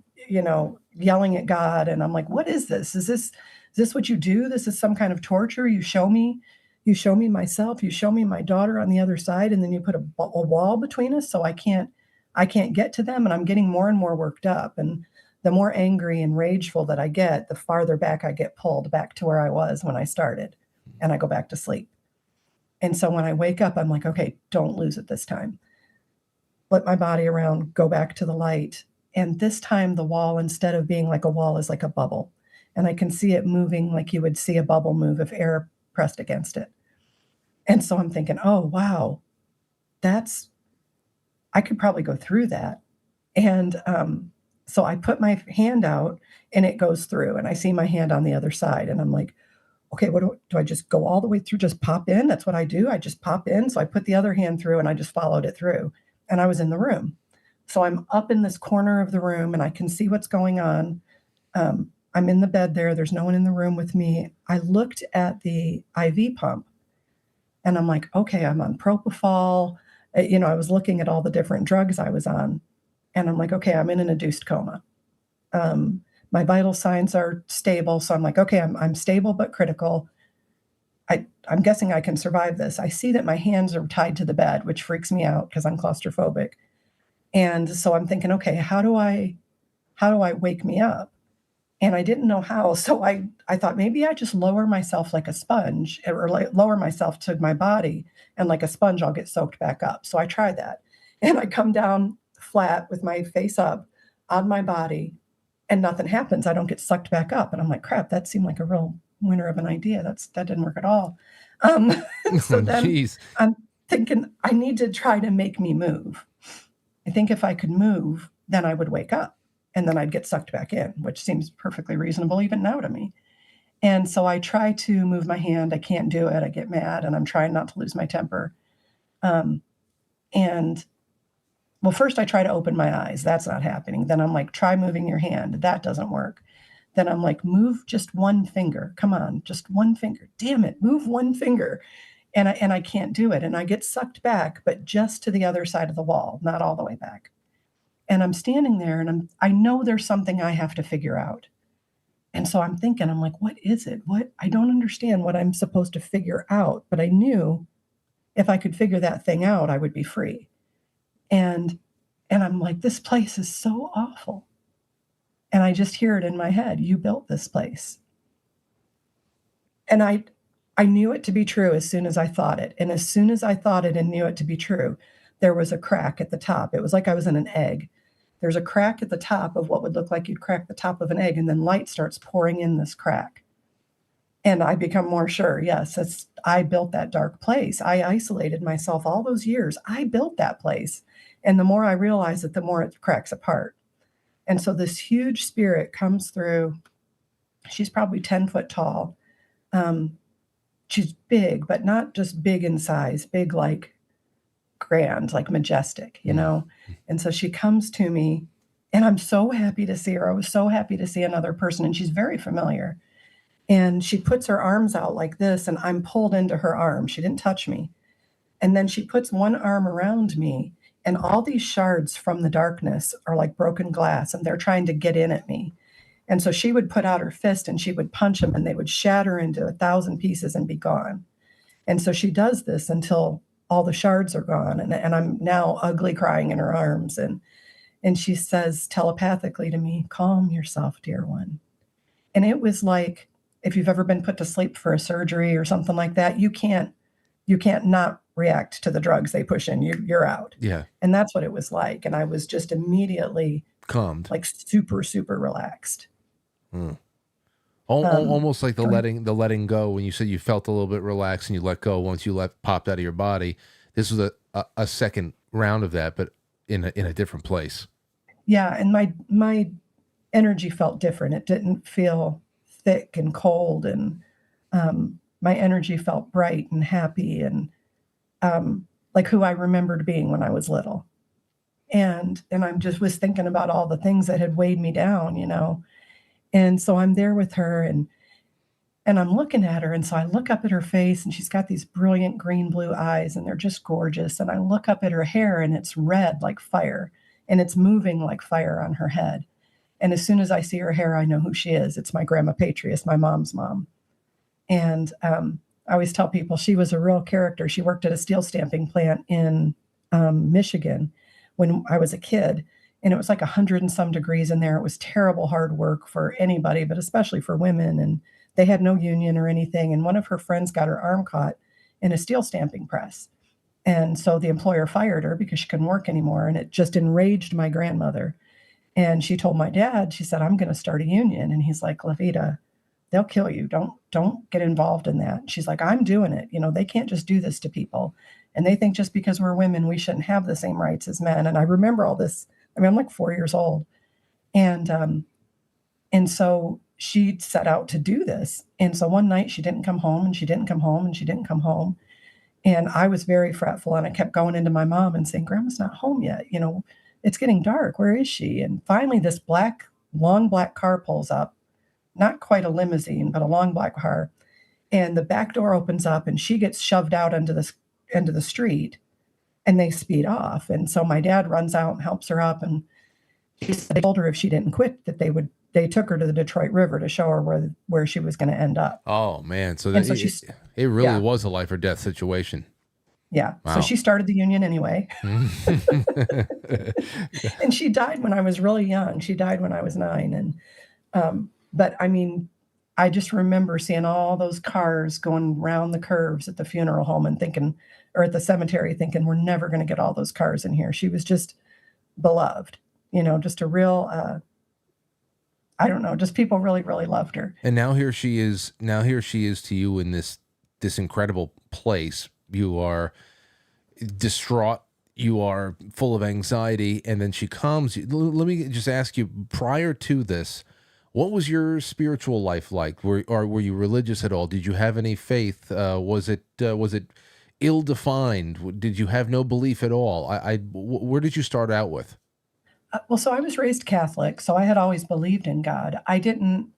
yelling at God. And I'm like, what is this? Is this what you do? This is some kind of torture. You show me myself, you show me my daughter on the other side, and then you put a wall between us so I can't get to them. And I'm getting more and more worked up. And the more angry and rageful that I get, the farther back I get pulled back to where I was when I started, and I go back to sleep. And so when I wake up, I'm like, okay, don't lose it this time. Flip my body around, go back to the light. And this time the wall, instead of being like a wall, is like a bubble. And I can see it moving like you would see a bubble move if air pressed against it. And so I'm thinking, oh, wow, I could probably go through that. And so I put my hand out, and it goes through, and I see my hand on the other side. And I'm like, okay, what do I just go all the way through? Just pop in? That's what I do. I just pop in. So I put the other hand through, and I just followed it through, and I was in the room. So I'm up in this corner of the room, and I can see what's going on. I'm in the bed there. There's no one in the room with me. I looked at the IV pump, and I'm like, okay, I'm on propofol. I was looking at all the different drugs I was on, and I'm like, okay, I'm in an induced coma. My vital signs are stable. So I'm like, okay, I'm stable but critical. I'm guessing I can survive this. I see that my hands are tied to the bed, which freaks me out because I'm claustrophobic. And so I'm thinking, okay, how do I wake me up? And I didn't know how. So I thought maybe I just lower myself like a sponge, or lower myself to my body, and like a sponge, I'll get soaked back up. So I tried that. And I come down flat with my face up on my body, and nothing happens. I don't get sucked back up. And I'm like, crap, that seemed like a real winner of an idea. That didn't work at all. So then I'm thinking I need to try to make me move. I think if I could move, then I would wake up. and then I'd get sucked back in, which seems perfectly reasonable even now to me. And so I try to move my hand. I can't do it. I get mad, and I'm trying not to lose my temper. And well, first I try to open my eyes. That's not happening. Then I'm like, try moving your hand. That doesn't work. Then I'm like, move just one finger. Come on, just one finger. Damn it, move one finger. And I can't do it. And I get sucked back, but just to the other side of the wall, not all the way back. And I'm standing there, and I know there's something I have to figure out. And so I'm thinking, I'm like, what is it? I don't understand what I'm supposed to figure out, but I knew if I could figure that thing out, I would be free. And I'm like, this place is so awful. And I just hear it in my head, you built this place. And I knew it to be true as soon as I thought it. And as soon as I thought it and knew it to be true, there was a crack at the top. It was like I was in an egg. There's a crack at the top of what would look like you'd crack the top of an egg, and then light starts pouring in this crack. And I become more sure, yes, I built that dark place. I isolated myself all those years. I built that place. And the more I realize it, the more it cracks apart. And so this huge spirit comes through. She's probably 10 foot tall. She's big, but not just big in size, big like grand, like majestic, you know? And so she comes to me, and I'm so happy to see her. I was so happy to see another person, and she's very familiar. And she puts her arms out like this, and I'm pulled into her arm. She didn't touch me. And then she puts one arm around me, and all these shards from the darkness are like broken glass, and they're trying to get in at me. And so she would put out her fist, and she would punch them, and they would shatter into 1,000 pieces and be gone. And so she does this until all the shards are gone. And I'm now ugly crying in her arms. And she says telepathically to me, calm yourself, dear one. And it was like, if you've ever been put to sleep for a surgery or something like that, you can't not react to the drugs they push in. You're out. Yeah. And that's what it was like. And I was just immediately calmed, like super, super relaxed. Almost like the letting go. When you said you felt a little bit relaxed and you let go once you popped out of your body. This was a second round of that, but in a different place. Yeah, and my energy felt different. It didn't feel thick and cold, and my energy felt bright and happy, and like who I remembered being when I was little. And I'm just was thinking about all the things that had weighed me down, you know. And so I'm there with her, and I'm looking at her. And so I look up at her face, and she's got these brilliant green blue eyes, and they're just gorgeous. And I look up at her hair, and it's red like fire, and it's moving like fire on her head. And as soon as I see her hair, I know who she is. It's my grandma Patrius, my mom's mom. And I always tell people she was a real character. She worked at a steel stamping plant in Michigan when I was a kid. And it was like 100 and some degrees in there. It was terrible hard work for anybody, but especially for women. And they had no union or anything. And one of her friends got her arm caught in a steel stamping press. And so the employer fired her because she couldn't work anymore. And it just enraged my grandmother. And she told my dad, she said, I'm going to start a union. And he's like, Levita, they'll kill you. Don't get involved in that. She's like, I'm doing it. You know, they can't just do this to people. And they think just because we're women, we shouldn't have the same rights as men. And I remember all this. I mean, I'm like 4 years old. And so she set out to do this. And so one night she didn't come home, and she didn't come home, and she didn't come home. And I was very fretful, and I kept going into my mom and saying, Grandma's not home yet. You know, it's getting dark. Where is she? And finally this long black car pulls up, not quite a limousine, but a long black car. And the back door opens up, and she gets shoved out into the street, and they speed off. And so my dad runs out and helps her up. And they told her if she didn't quit, that they took her to the Detroit River to show her where she was going to end up. Oh man. So, it really yeah. was a life or death situation. Yeah. Wow. So she started the union anyway. And she died when I was really young. She died when I was 9. And, but I mean, I just remember seeing all those cars going round the curves at the funeral home and thinking, or at the cemetery thinking, we're never going to get all those cars in here. She was just beloved, you know, just a real, I don't know, just people really, really loved her. And now here she is to you in this incredible place. You are distraught you are full of anxiety, and then she calms you. Let me just ask you, prior to this, what was your spiritual life like? Were you religious at all? Did you have any faith? Was it ill-defined? Did you have no belief at all? Where did you start out with? Well, so I was raised Catholic, so I had always believed in God. I didn't,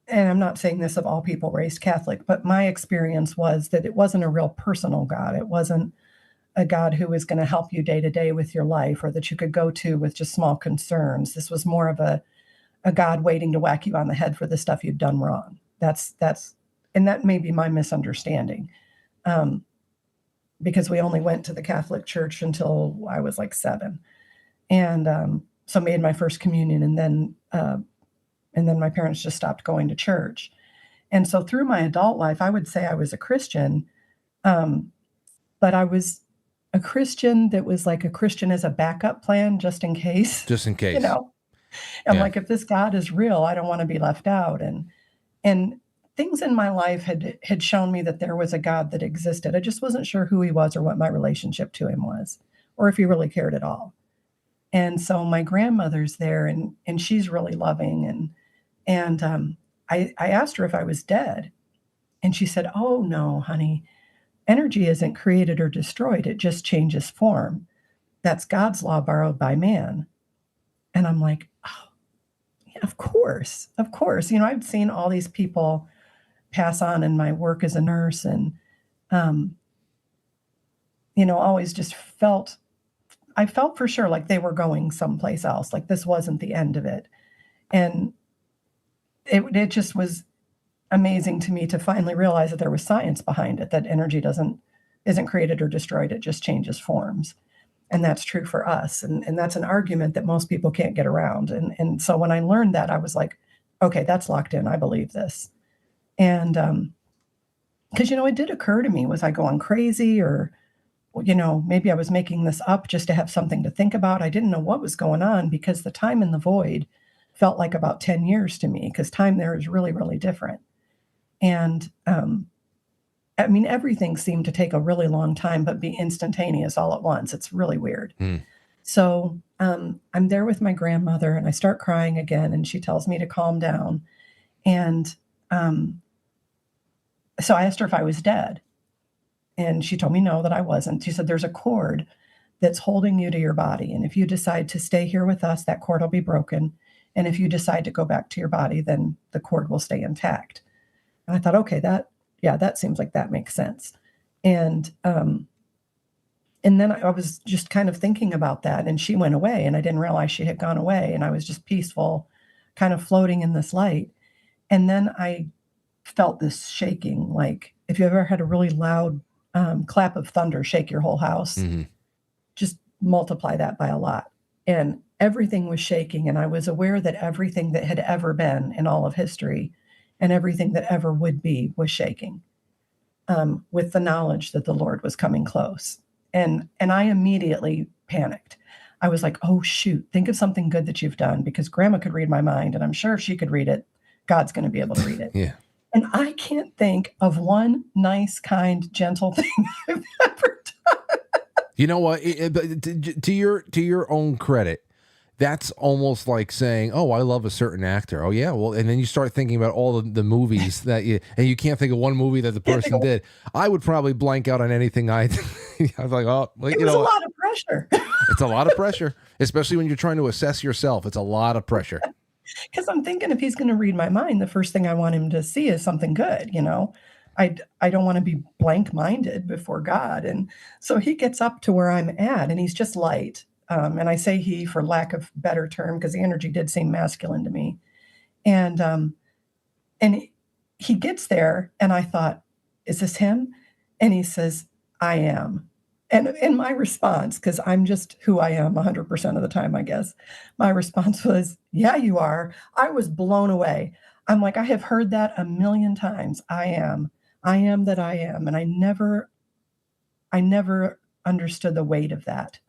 and I'm not saying this of all people raised Catholic, but my experience was that it wasn't a real personal God. It wasn't a God who was going to help you day to day with your life, or that you could go to with just small concerns. This was more of a God waiting to whack you on the head for the stuff you've done wrong. And that may be my misunderstanding, because we only went to the Catholic Church until I was like 7, and so made my first communion, and then my parents just stopped going to church. And so through my adult life, I would say I was a Christian, but I was a Christian that was like a Christian as a backup plan, just in case. Just in case. I'm like, if this God is real, I don't want to be left out. And things in my life had shown me that there was a God that existed. I just wasn't sure who he was or what my relationship to him was, or if he really cared at all. And so my grandmother's there, and she's really loving. And I asked her if I was dead. And she said, "Oh, no, honey, energy isn't created or destroyed. It just changes form. That's God's law borrowed by man." And I'm like, oh, yeah, of course. I've seen all these people pass on in my work as a nurse, and, always just I felt for sure like they were going someplace else, like this wasn't the end of it. And it just was amazing to me to finally realize that there was science behind it, that energy isn't created or destroyed, it just changes forms. And that's true for us. And that's an argument that most people can't get around. And so when I learned that, I was like, okay, that's locked in. I believe this. And because, it did occur to me, was I going crazy, or, maybe I was making this up just to have something to think about. I didn't know what was going on, because the time in the void felt like about 10 years to me, because time there is really, really different. And everything seemed to take a really long time, but be instantaneous all at once. It's really weird. So I'm there with my grandmother, and I start crying again, and she tells me to calm down. And so I asked her if I was dead. And she told me no, that I wasn't. She said, "There's a cord that's holding you to your body. And if you decide to stay here with us, that cord will be broken. And if you decide to go back to your body, then the cord will stay intact." And I thought, okay, that seems like that makes sense. And then I was just kind of thinking about that, and she went away, and I didn't realize she had gone away. And I was just peaceful, kind of floating in this light. And then I felt this shaking, like if you ever had a really loud clap of thunder shake your whole house, just multiply that by a lot. And everything was shaking, and I was aware that everything that had ever been in all of history and everything that ever would be was shaking, with the knowledge that the Lord was coming close. And I immediately panicked. I was like, oh, shoot, think of something good that you've done, because Grandma could read my mind, and I'm sure if she could read it, God's going to be able to read it. Yeah. And I can't think of one nice, kind, gentle thing I've ever done. You know what? To your own credit, that's almost like saying, "Oh, I love a certain actor." Oh, yeah, well, and then you start thinking about all the movies and you can't think of one movie that the person did. I would probably blank out on anything I was like, oh, well, it was a lot of pressure. It's a lot of pressure, especially when you're trying to assess yourself. It's a lot of pressure. Because I'm thinking, if he's going to read my mind, the first thing I want him to see is something good. I don't want to be blank-minded before God. And so he gets up to where I'm at, and he's just light. And I say he for lack of better term, because the energy did seem masculine to me. And he gets there, and I thought, is this him? And he says, "I am." And in my response, because I'm just who I am 100% of the time, I guess, my response was, "Yeah, you are." I was blown away. I'm like, I have heard that a million times. I am that I am. And I never understood the weight of that.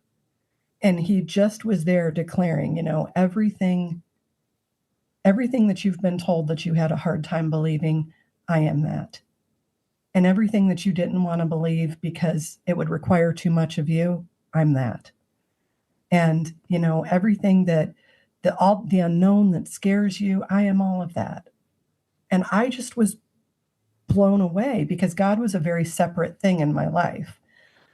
And he just was there declaring, everything that you've been told that you had a hard time believing, I am that. And everything that you didn't want to believe because it would require too much of you, I'm that. And, everything all the unknown that scares you, I am all of that. And I just was blown away because God was a very separate thing in my life.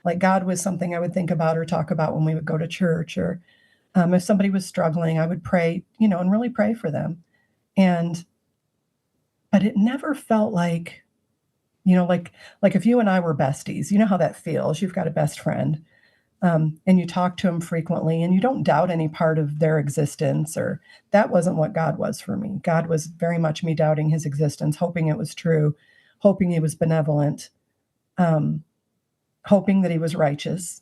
Like God was something I would think about or talk about when we would go to church, or if somebody was struggling, I would pray, and really pray for them. But it never felt like, like if you and I were besties, you know how that feels. You've got a best friend, and you talk to them frequently, and you don't doubt any part of their existence. Or that wasn't what God was for me. God was very much me doubting his existence, hoping it was true, hoping he was benevolent, hoping that he was righteous,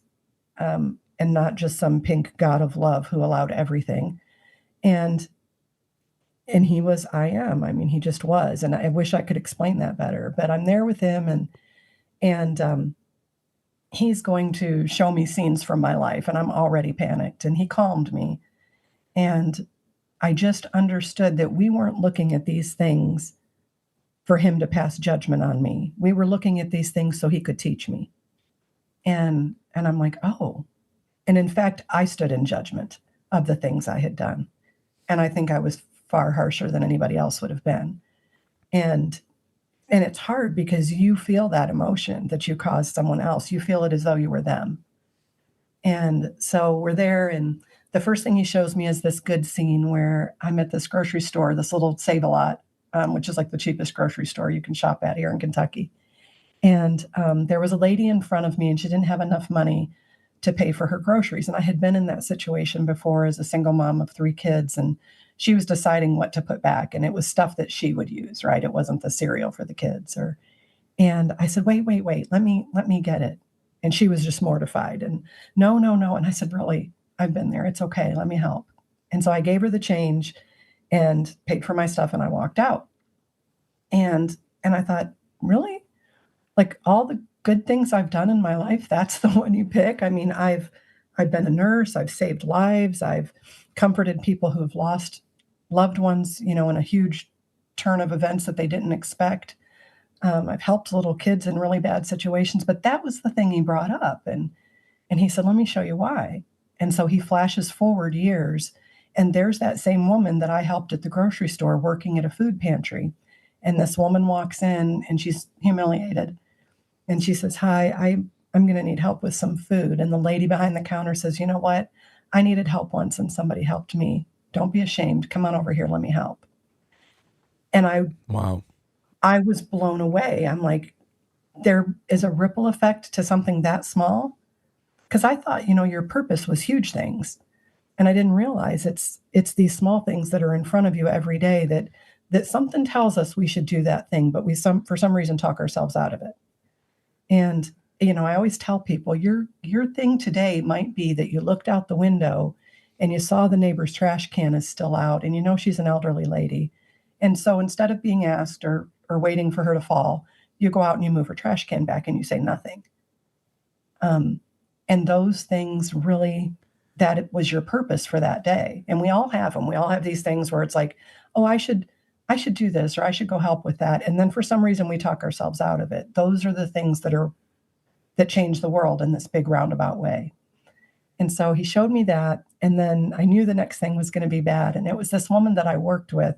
and not just some pink God of love who allowed everything. And he was, I am. I mean, he just was. And I wish I could explain that better, but I'm there with him, and he's going to show me scenes from my life, and I'm already panicked. And he calmed me. And I just understood that we weren't looking at these things for him to pass judgment on me. We were looking at these things so he could teach me. And I'm like, oh. And in fact, I stood in judgment of the things I had done. And I think I was far harsher than anybody else would have been. And it's hard because you feel that emotion that you caused someone else. You feel it as though you were them. And so we're there, and the first thing he shows me is this good scene where I'm at this grocery store, this little Save-A-Lot, which is like the cheapest grocery store you can shop at here in Kentucky. And there was a lady in front of me, and she didn't have enough money to pay for her groceries. And I had been in that situation before as a single mom of 3 kids, and she was deciding what to put back. And it was stuff that she would use, right? It wasn't the cereal for the kids. And I said, wait, let me get it. And she was just mortified. And no. And I said, really, I've been there. It's okay. Let me help. And so I gave her the change and paid for my stuff, and I walked out. And I thought, really? Like all the good things I've done in my life, that's the one you pick? I mean, I've been a nurse, I've saved lives, I've comforted people who have lost loved ones, in a huge turn of events that they didn't expect. I've helped little kids in really bad situations, but that was the thing he brought up. And he said, let me show you why. And so he flashes forward years, and there's that same woman that I helped at the grocery store working at a food pantry. And this woman walks in, and she's humiliated. And she says, hi, I'm going to need help with some food. And the lady behind the counter says, you know what? I needed help once, and somebody helped me. Don't be ashamed. Come on over here. Let me help. And I was blown away. I'm like, there is a ripple effect to something that small? Because I thought, your purpose was huge things. And I didn't realize it's these small things that are in front of you every day that something tells us we should do that thing, but we for some reason talk ourselves out of it. And, I always tell people your thing today might be that you looked out the window and you saw the neighbor's trash can is still out, and she's an elderly lady. And so instead of being asked or waiting for her to fall, you go out and you move her trash can back and you say nothing. And those things really, that was your purpose for that day. And we all have them. We all have these things where it's like, oh, I should do this, or I should go help with that. And then for some reason we talk ourselves out of it. Those are the things that change the world in this big roundabout way. And so he showed me that. And then I knew the next thing was going to be bad. And it was this woman that I worked with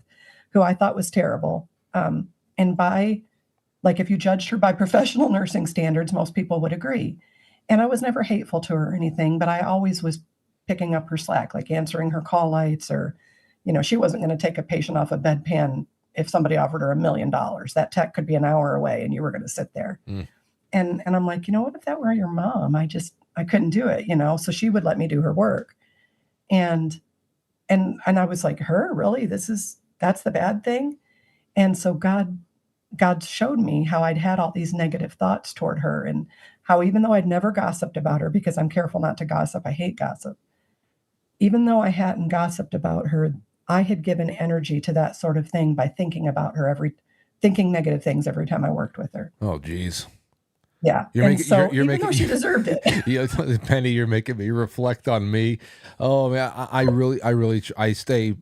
who I thought was terrible. And if you judged her by professional nursing standards, most people would agree. And I was never hateful to her or anything, but I always was picking up her slack, like answering her call lights, or, she wasn't going to take a patient off a bedpan if somebody offered her $1 million. That tech could be an hour away and you were going to sit there. Mm. And I'm like, what if that were your mom? I couldn't do it, so she would let me do her work. And I was like, her, really? That's the bad thing? And so God showed me how I'd had all these negative thoughts toward her, and how even though I'd never gossiped about her, because I'm careful not to gossip, I hate gossip. Even though I hadn't gossiped about her, I had given energy to that sort of thing by thinking about her thinking negative things every time I worked with her. Oh, geez. Yeah. You're making though she deserved it. Yeah, Penny, you're making me reflect on me. Oh man, I stay.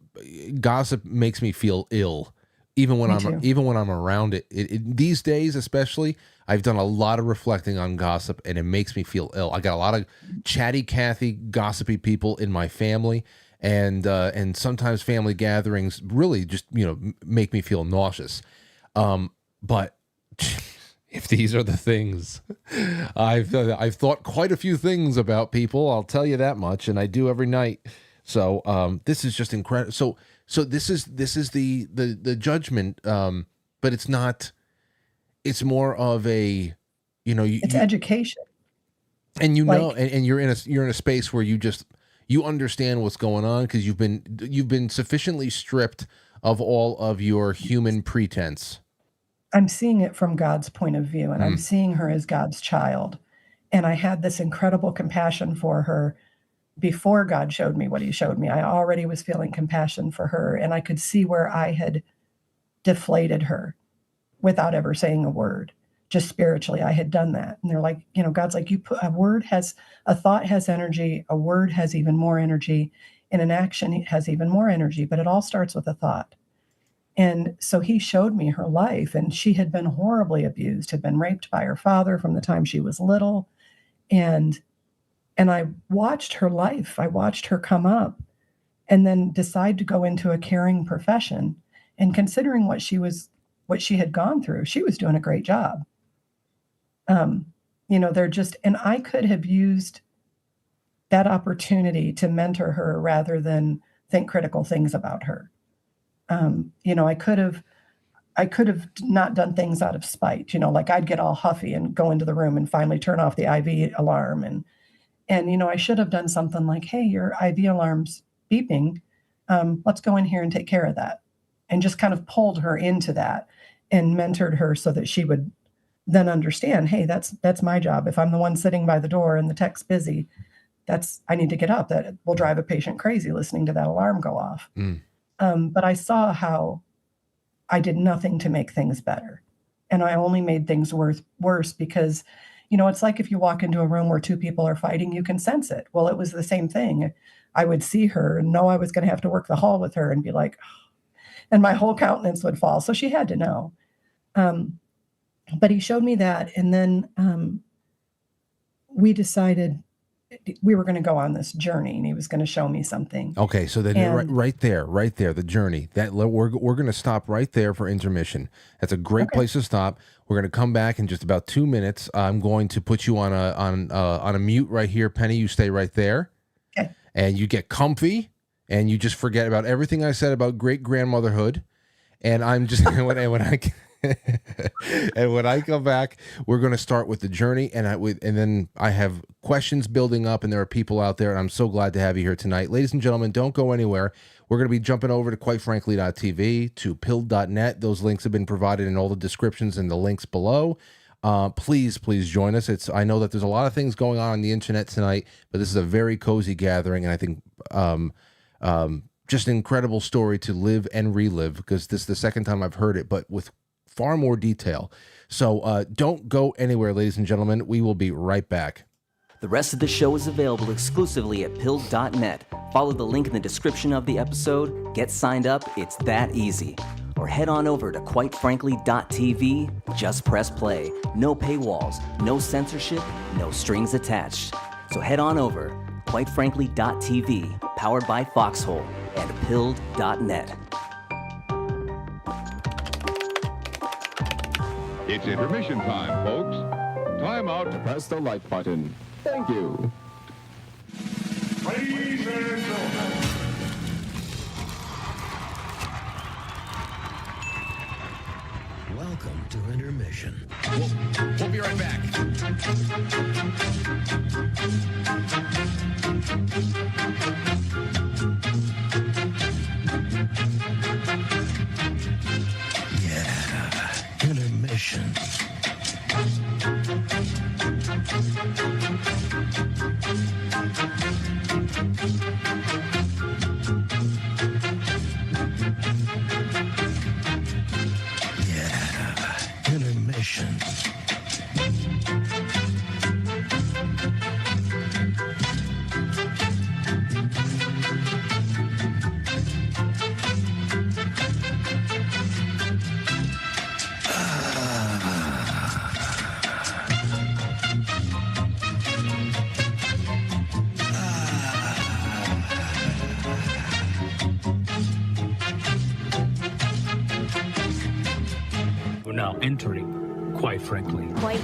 Gossip makes me feel ill, even when I'm around it. These days, especially, I've done a lot of reflecting on gossip, and it makes me feel ill. I got a lot of chatty Cathy, gossipy people in my family, and sometimes family gatherings really just make me feel nauseous. But if these are the things, I've thought quite a few things about people. I'll tell you that much, and I do every night. So this is just incredible. So this is the judgment, but it's not. It's more of a, it's education, and and you're in a space where you understand what's going on because you've been sufficiently stripped of all of your human pretense. I'm seeing it from God's point of view, and I'm seeing her as God's child. And I had this incredible compassion for her before God showed me what he showed me. I already was feeling compassion for her, and I could see where I had deflated her without ever saying a word. Just spiritually, I had done that. And they're like, God's like, a thought has energy, a word has even more energy, and an action has even more energy, but it all starts with a thought. And so he showed me her life, and she had been horribly abused, had been raped by her father from the time she was little. And I watched her life. I watched her come up and then decide to go into a caring profession. And considering what she had gone through, she was doing a great job. And I could have used that opportunity to mentor her rather than think critical things about her. I could have not done things out of spite, like I'd get all huffy and go into the room and finally turn off the IV alarm. And I should have done something like, hey, your IV alarm's beeping. Let's go in here and take care of that. And just kind of pulled her into that and mentored her so that she would then understand, hey, that's my job. If I'm the one sitting by the door and the tech's busy, I need to get up. That will drive a patient crazy listening to that alarm go off. But I saw how I did nothing to make things better. And I only made things worse because, it's like if you walk into a room where two people are fighting, you can sense it. Well, it was the same thing. I would see her and know I was going to have to work the hall with her and be like, and my whole countenance would fall. So she had to know. But he showed me that. And then we decided we were going to go on this journey, and he was going to show me something. Okay, so then right there, the journey. That we're going to stop right there for intermission. That's a great place to stop. We're going to come back in just about 2 minutes. I'm going to put you on a mute right here, Penny. You stay right there, and you get comfy, and you just forget about everything I said about great grandmotherhood. And I'm just and when I come back, we're going to start with the journey, and then I have questions building up, and there are people out there, and I'm so glad to have you here tonight. Ladies and gentlemen, don't go anywhere. We're going to be jumping over to quitefrankly.tv, to pilled.net. Those links have been provided in all the descriptions and the links below. Please join us. I know that there's a lot of things going on the internet tonight, but this is a very cozy gathering, and I think just an incredible story to live and relive, because this is the second time I've heard it, but with far more detail. So don't go anywhere, ladies and gentlemen. We will be right back. The rest of the show is available exclusively at pilled.net. Follow the link in the description of the episode. Get signed up. It's that easy. Or head on over to quitefrankly.tv. Just press play. No paywalls, no censorship, no strings attached. So head on over. quitefrankly.tv, powered by Foxhole, and pilled.net. It's intermission time, folks. Time out to press the like button. Thank you. Ladies and gentlemen. Welcome to intermission. We'll be right back. Yeah, intermission. Yeah, intermission. now entering, quite frankly. Quite